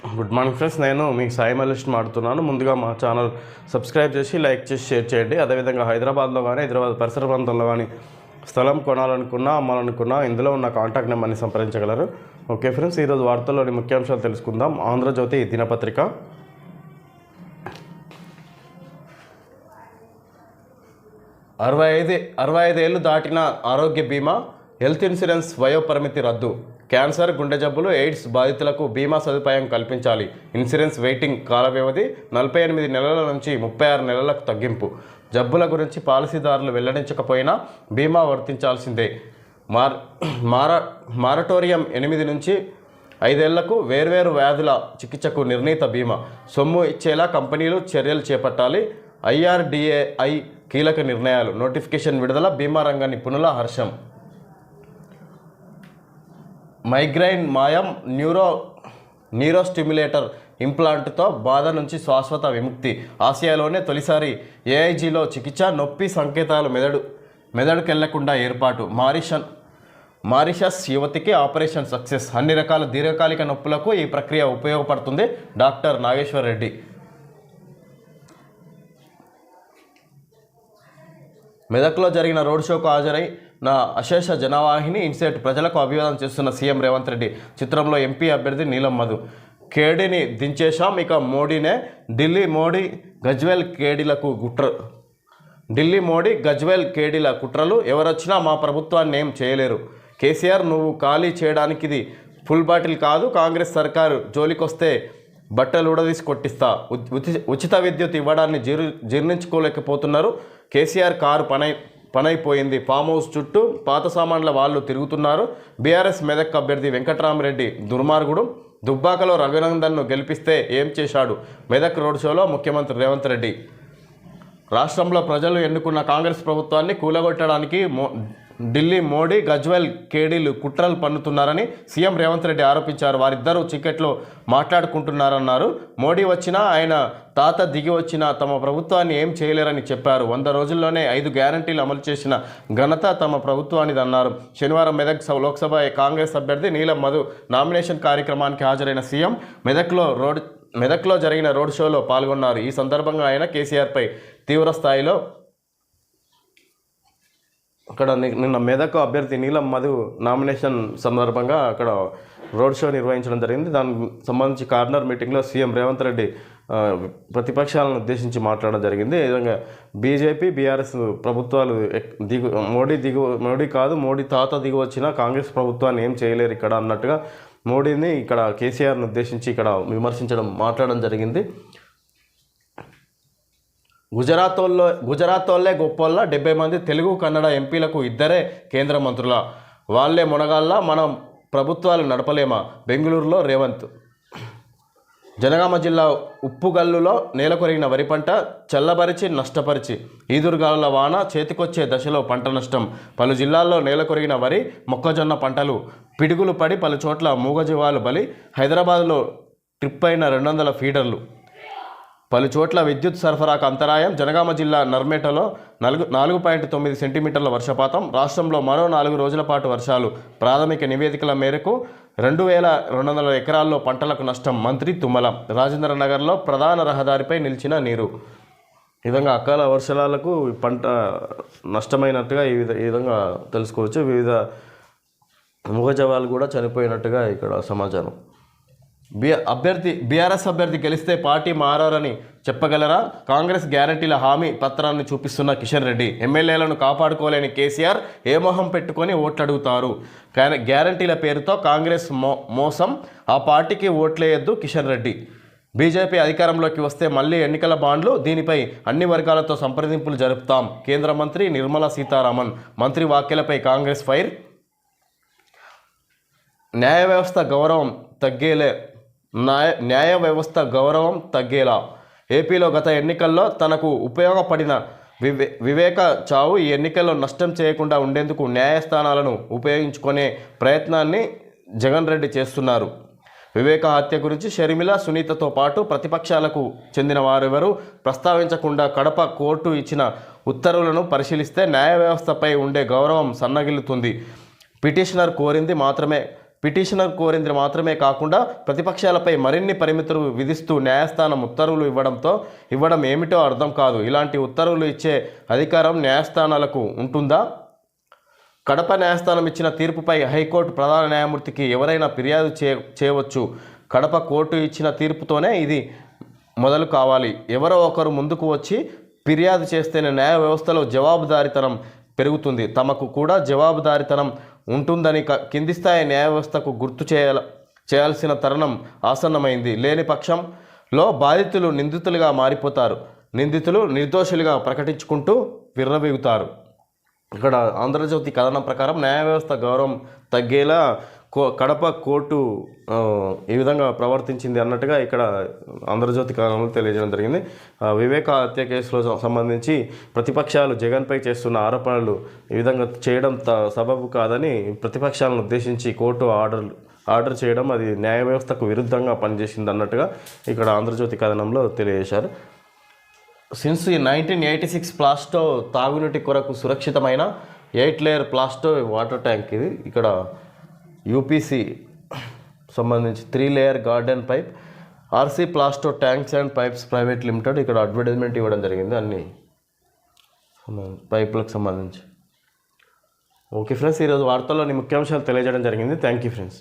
Good morning friends, నేను మీ సాయి మల్లేష్ మాట్లాడుతున్నాను. ముందుగా మా ఛానల్ సబ్స్క్రైబ్ చేసి లైక్ చేసి షేర్ చేయండి. అదేవిధంగా హైదరాబాద్లో కానీ హైదరాబాద్ పరిసర ప్రాంతంలో కానీ స్థలం కొనాలనుకున్నా అమ్మాలనుకున్నా ఇందులో ఉన్న కాంటాక్ట్ నెంబర్ని సంప్రదించగలరు. ఓకే ఫ్రెండ్స్, ఈరోజు వార్తల్లోని ముఖ్యాంశాలు తెలుసుకుందాం. ఆంధ్రజ్యోతి దినపత్రిక 65 ఏళ్లు దాటిన ఆరోగ్య బీమా, హెల్త్ ఇన్సూరెన్స్ వయోపరిమితి రద్దు. క్యాన్సర్, గుండె జబ్బులు, ఎయిడ్స్ బాధితులకు బీమా సదుపాయం కల్పించాలి. ఇన్సూరెన్స్ వెయిటింగ్ కాల వ్యవధి 48 నెలల నుంచి 36 నెలలకు తగ్గింపు. జబ్బుల గురించి పాలసీదారులు వెల్లడించకపోయినా బీమా వర్తించాల్సిందే. మారటోరియం 8 నుంచి 5 ఏళ్లకు వేర్వేరు వ్యాధుల చికిత్సకు నిర్ణీత బీమా. సొమ్ము ఇచ్చేలా కంపెనీలు చర్యలు చేపట్టాలి. IRDAI కీలక నిర్ణయాలు. నోటిఫికేషన్ విడుదల. బీమా రంగ నిపుణుల హర్షం. మైగ్రైన్ మాయం, న్యూరో స్టిమ్యులేటర్ ఇంప్లాంట్తో బాధ నుంచి శాశ్వత విముక్తి. ఆసియాలోనే తొలిసారి AIGలో చికిత్స. నొప్పి సంకేతాలు మెదడుకెళ్లకుండా ఏర్పాటు. మారిషస్ యువతికి ఆపరేషన్ సక్సెస్. అన్ని రకాల దీర్ఘకాలిక నొప్పులకు ఈ ప్రక్రియ ఉపయోగపడుతుంది. డాక్టర్ నాగేశ్వర్ రెడ్డి. మెదక్లో జరిగిన రోడ్ షోకు హాజరైన అశేష జనవాహిని. ఇన్సెట్ ప్రజలకు అభివాదం చేస్తున్న సీఎం రేవంత్ రెడ్డి. చిత్రంలో ఎంపీ అభ్యర్థి నీలం మధు. కేడీని దించేశాం, ఇక మోడీనే. ఢిల్లీ మోడీ గజ్వేల్ కేడీల కుట్రలు. ఎవరొచ్చినా మా ప్రభుత్వాన్ని ఏం చేయలేరు. కేసీఆర్, నువ్వు ఖాళీ చేయడానికి ఇది ఫుల్ బాటిల్ కాదు. కాంగ్రెస్ సర్కారు జోలికొస్తే బట్టలు ఊడదీసి కొట్టిస్తా. ఉచిత విద్యుత్ ఇవ్వడాన్ని జీర్ణించుకోలేకపోతున్నారు. కేసీఆర్ కారు పనైపోయింది. ఫామ్ హౌస్ చుట్టూ పాత సామాన్ల వాళ్ళు తిరుగుతున్నారు. బీఆర్ఎస్ మెదక్ అభ్యర్థి వెంకట్రామరెడ్డి దుర్మార్గుడు. దుబ్బాకలో రఘునందన్ను గెలిపిస్తే ఏం చేశాడు? మెదక్ రోడ్ షోలో ముఖ్యమంత్రి రేవంత్ రెడ్డి. రాష్ట్రంలో ప్రజలు ఎన్నుకున్న కాంగ్రెస్ ప్రభుత్వాన్ని కూలగొట్టడానికి ఢిల్లీ మోడీ గజ్వేల్ కేడీలు కుట్రలు పన్నుతున్నారని సీఎం రేవంత్ రెడ్డి ఆరోపించారు. వారిద్దరూ చికెట్లో మాట్లాడుకుంటున్నారన్నారు. మోడీ వచ్చినా, ఆయన తాత దిగి వచ్చినా తమ ప్రభుత్వాన్ని ఏం చేయలేరని చెప్పారు. 100 రోజుల్లోనే 5 గ్యారంటీలు అమలు చేసిన ఘనత తమ ప్రభుత్వానిదన్నారు. శనివారం మెదక్ లోక్సభ కాంగ్రెస్ అభ్యర్థి నీలం మధు నామినేషన్ కార్యక్రమానికి హాజరైన సీఎం మెదక్లో జరిగిన రోడ్ షోలో పాల్గొన్నారు. ఈ సందర్భంగా ఆయన కేసీఆర్పై తీవ్ర స్థాయిలో అక్కడ నిన్న మెదక్ అభ్యర్థి నీలం మధు నామినేషన్ సందర్భంగా అక్కడ రోడ్ షో నిర్వహించడం జరిగింది. దానికి సంబంధించి కార్నర్ మీటింగ్లో సీఎం రేవంత్ రెడ్డి ప్రతిపక్షాలను ఉద్దేశించి మాట్లాడడం జరిగింది. ఈ విధంగా బీజేపీ, బీఆర్ఎస్ ప్రభుత్వాలు మోడీ తాత దిగి వచ్చినా కాంగ్రెస్ ప్రభుత్వాన్ని ఏం చేయలేరు ఇక్కడ అన్నట్టుగా మోడీని ఇక్కడ కేసీఆర్ను ఉద్దేశించి ఇక్కడ మాట్లాడడం జరిగింది. గుజరాత్ వాళ్ళే గొప్పోళ్ళ. 70 మంది తెలుగు, కన్నడ ఎంపీలకు 2 కేంద్ర మంత్రుల. వాళ్ళే మునగాళ్ళ, మనం ప్రభుత్వాలు నడపలేమా? బెంగళూరులో రేవంత్. జనగామ జిల్లా ఉప్పుగల్లులో నేలకొరిగిన వరి పంట చల్లబరిచి నష్టపరిచి. ఈదురుగాలుల వాన, చేతికొచ్చే దశలో పంట నష్టం. పలు జిల్లాల్లో నేలకొరిగిన వరి, మొక్కజొన్న పంటలు పిడుగులు పడి పలు చోట్ల మూగజీవాలు బలి. హైదరాబాద్లో ట్రిప్ అయిన 200 ఫీడర్లు. పలు చోట్ల విద్యుత్ సరఫరాకు అంతరాయం. జనగామ జిల్లా నర్మేటలో 4.9 సెంటీమీటర్ల వర్షపాతం. రాష్ట్రంలో మరో 4 రోజుల పాటు వర్షాలు. ప్రాథమిక నివేదికల మేరకు 2200 ఎకరాల్లో పంటలకు నష్టం. మంత్రి తుమ్మల. రాజేంద్ర నగర్లో ప్రధాన రహదారిపై నిలిచిన నీరు. ఈ విధంగా అకాల వర్షాలకు పంట నష్టమైనట్టుగా ఈ విధంగా తెలుసుకోవచ్చు. వివిధ మూగజవాలు కూడా చనిపోయినట్టుగా ఇక్కడ సమాచారం. బీఆర్ఎస్ అభ్యర్థి గెలిస్తే పార్టీ మారని చెప్పగలరా? కాంగ్రెస్ గ్యారంటీల హామీ పత్రాన్ని చూపిస్తున్న కిషన్ రెడ్డి. ఎమ్మెల్యేలను కాపాడుకోలేని కేసీఆర్ ఏ మొహం పెట్టుకొని ఓట్లు అడుగుతారు? గ్యారంటీల పేరుతో కాంగ్రెస్ మోసం. ఆ పార్టీకి ఓట్లేయొద్దు కిషన్ రెడ్డి. బీజేపీ అధికారంలోకి వస్తే మళ్ళీ ఎన్నికల బాండ్లు. దీనిపై అన్ని వర్గాలతో సంప్రదింపులు జరుపుతాం. కేంద్ర మంత్రి నిర్మలా సీతారామన్. మంత్రి వ్యాఖ్యలపై కాంగ్రెస్ ఫైర్. న్యాయ వ్యవస్థ గౌరవం తగ్గేలా. ఏపీలో గత ఎన్నికల్లో తనకు ఉపయోగపడిన వివేక చావు ఈ ఎన్నికల్లో నష్టం చేయకుండా ఉండేందుకు న్యాయస్థానాలను ఉపయోగించుకునే ప్రయత్నాన్ని జగన్ రెడ్డి చేస్తున్నారు. వివేక హత్య గురించి షర్మిల, సునీతతో పాటు ప్రతిపక్షాలకు చెందిన వారెవరూ ప్రస్తావించకుండా కడప కోర్టు ఇచ్చిన ఉత్తర్వులను పరిశీలిస్తే న్యాయ వ్యవస్థపై ఉండే గౌరవం సన్నగిల్లుతుంది. పిటిషనర్ కోరింది మాత్రమే పిటిషనర్ కోరింది మాత్రమే కాకుండా ప్రతిపక్షాలపై మరిన్ని పరిమితులు విధిస్తూ న్యాయస్థానం ఉత్తర్వులు ఇవ్వడం ఏమిటో అర్థం కాదు. ఇలాంటి ఉత్తర్వులు ఇచ్చే అధికారం న్యాయస్థానాలకు ఉంటుందా? కడప న్యాయస్థానం ఇచ్చిన తీర్పుపై హైకోర్టు ప్రధాన న్యాయమూర్తికి ఎవరైనా ఫిర్యాదు చేయవచ్చు. కడప కోర్టు ఇచ్చిన తీర్పుతోనే ఇది మొదలు కావాలి. ఎవరో ఒకరు ముందుకు వచ్చి ఫిర్యాదు చేస్తేనే న్యాయ వ్యవస్థలో జవాబుదారీతనం పెరుగుతుంది. తమకు కూడా జవాబుదారీతనం ఉంటుందని కింది స్థాయి న్యాయ వ్యవస్థకు గుర్తు చేయాల్సిన తరుణం ఆసన్నమైంది. లేని పక్షంలో బాధితులు నిందితులుగా మారిపోతారు. నిందితులు నిర్దోషులుగా ప్రకటించుకుంటూ విర్రవీగుతారు. ఇక్కడ ఆంధ్రజ్యోతి కథనం ప్రకారం న్యాయ వ్యవస్థ గౌరవం తగ్గేలా కడప కోర్టు ఈ విధంగా ప్రవర్తించింది అన్నట్టుగా ఇక్కడ ఆంధ్రజ్యోతి కథనంలో తెలియజేయడం జరిగింది. వివేక హత్య కేసులో సంబంధించి ప్రతిపక్షాలు జగన్పై చేస్తున్న ఆరోపణలు ఈ విధంగా చేయడం సబబు కాదని ప్రతిపక్షాలను ఉద్దేశించి కోర్టు ఆర్డర్ చేయడం అది న్యాయ వ్యవస్థకు విరుద్ధంగా పనిచేసింది అన్నట్టుగా ఇక్కడ ఆంధ్రజ్యోతి కథనంలో తెలియజేశారు. సిన్స్ 1986 ప్లాస్టో తాగునీటి కొరకు సురక్షితమైన 8 లేయర్ ప్లాస్టో వాటర్ ట్యాంక్. ఇది ఇక్కడ యూపీసీ సంబంధించి 3 layer garden pipe RC Plasto tanks and pipes private limited. ఇక్కడ అడ్వర్టైజ్మెంట్ ఇవ్వడం జరిగింది అన్ని పైపులకు సంబంధించి. ఓకే ఫ్రెండ్స్, ఈరోజు వార్తల్లోని ముఖ్యాంశాలు తెలియజేయడం జరిగింది. Thank you friends.